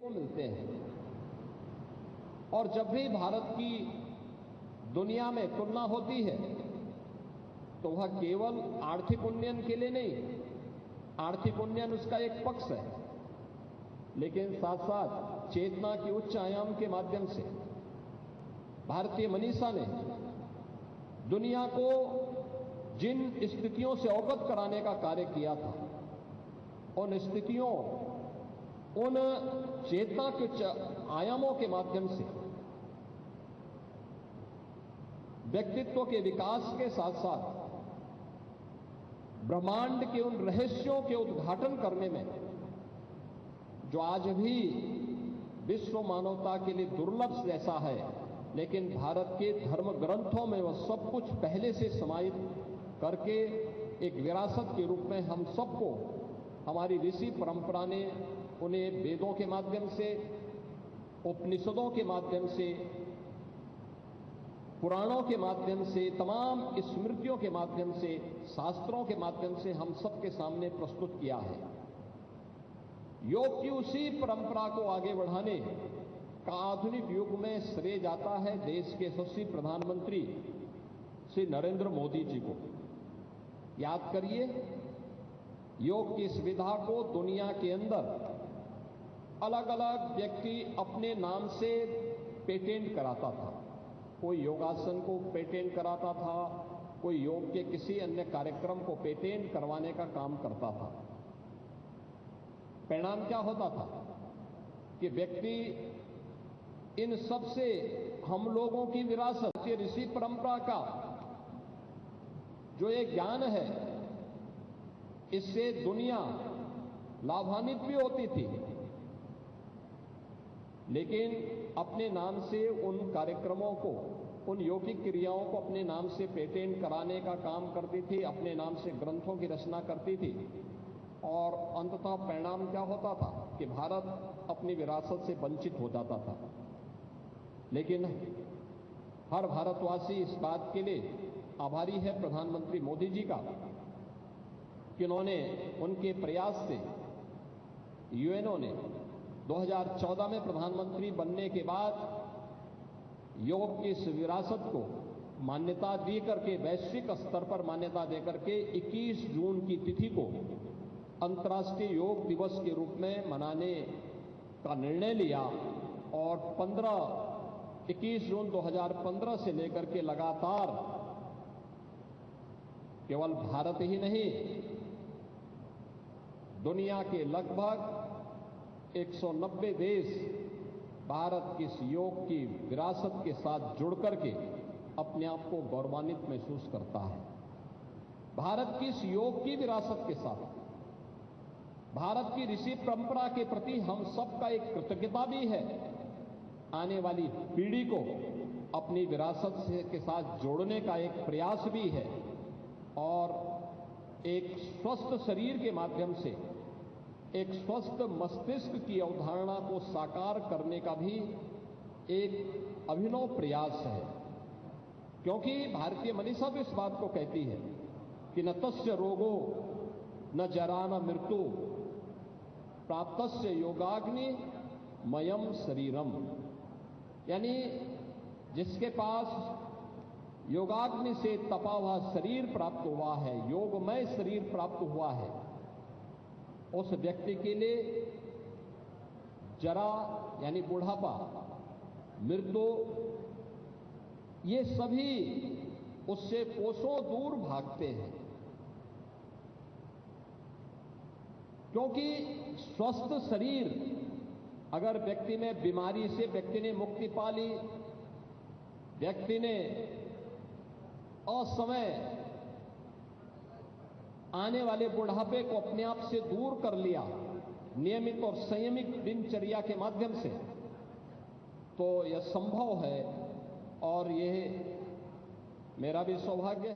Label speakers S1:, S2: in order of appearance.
S1: को मिलते हैं। और जब भी भारत की दुनिया में तुलना होती है तो वह केवल आर्थिक उन्नयन के लिए नहीं, आर्थिक उन्नयन उसका एक पक्ष है, लेकिन साथ साथ चेतना के उच्च आयाम के माध्यम से भारतीय मनीषा ने दुनिया को जिन स्थितियों से अवगत कराने का कार्य किया था, उन स्थितियों, उन चेतना के आयामों के माध्यम से व्यक्तित्व के विकास के साथ साथ ब्रह्मांड के उन रहस्यों के उद्घाटन करने में जो आज भी विश्व मानवता के लिए दुर्लभ जैसा है, लेकिन भारत के धर्म ग्रंथों में वह सब कुछ पहले से समाहित करके एक विरासत के रूप में हम सबको हमारी ऋषि परंपरा ने उन्हें वेदों के माध्यम से, उपनिषदों के माध्यम से, पुराणों के माध्यम से, तमाम स्मृतियों के माध्यम से, शास्त्रों के माध्यम से हम सबके सामने प्रस्तुत किया है। योग की उसी परंपरा को आगे बढ़ाने का आधुनिक युग में श्रेय जाता है देश के यशस्वी प्रधानमंत्री श्री नरेंद्र मोदी जी को। याद करिए, योग की सुविधा को दुनिया के अंदर अलग अलग व्यक्ति अपने नाम से पेटेंट कराता था। कोई योगासन को पेटेंट कराता था, कोई योग के किसी अन्य कार्यक्रम को पेटेंट करवाने का काम करता था। परिणाम क्या होता था कि व्यक्ति इन सब से हम लोगों की विरासत के ऋषि परंपरा का जो एक ज्ञान है, इससे दुनिया लाभान्वित भी होती थी, लेकिन अपने नाम से उन कार्यक्रमों को, उन यौगिक क्रियाओं को अपने नाम से पेटेंट कराने का काम करती थी, अपने नाम से ग्रंथों की रचना करती थी। और अंततः परिणाम क्या होता था कि भारत अपनी विरासत से वंचित हो जाता था। लेकिन हर भारतवासी इस बात के लिए आभारी है प्रधानमंत्री मोदी जी का कि उन्होंने, उनके प्रयास से यूएनओ ने 2014 में प्रधानमंत्री बनने के बाद योग की इस विरासत को मान्यता दी करके, वैश्विक स्तर पर मान्यता देकर के 21 जून की तिथि को अंतर्राष्ट्रीय योग दिवस के रूप में मनाने का निर्णय लिया। और 21 जून 2015 से लेकर के लगातार केवल भारत ही नहीं, दुनिया के लगभग 190 देश भारत की इस योग की विरासत के साथ जुड़ करके अपने आप को गौरवान्वित महसूस करता है। भारत की इस योग की विरासत के साथ भारत की ऋषि परंपरा के प्रति हम सबका एक कृतज्ञता भी है। आने वाली पीढ़ी को अपनी विरासत के साथ जोड़ने का एक प्रयास भी है, और एक स्वस्थ शरीर के माध्यम से एक स्वस्थ मस्तिष्क की अवधारणा को साकार करने का भी एक अभिनव प्रयास है। क्योंकि भारतीय मनीषा तो इस बात को कहती है कि न तस्य रोगो न जरा न मृत्यु प्राप्तस्य योगाग्नि मयम शरीरम, यानी जिसके पास योगाग्नि से तपा हुआ शरीर प्राप्त हुआ है, योगमय शरीर प्राप्त हुआ है, उस व्यक्ति के लिए जरा यानी बुढ़ापा, मृत्यु, ये सभी उससे कोसों दूर भागते हैं। क्योंकि स्वस्थ शरीर, अगर व्यक्ति में बीमारी से व्यक्ति ने मुक्ति पा ली, व्यक्ति ने असमय आने वाले बुढ़ापे को अपने आप से दूर कर लिया नियमित और संयमित दिनचर्या के माध्यम से, तो यह संभव है। और यह मेरा भी सौभाग्य है।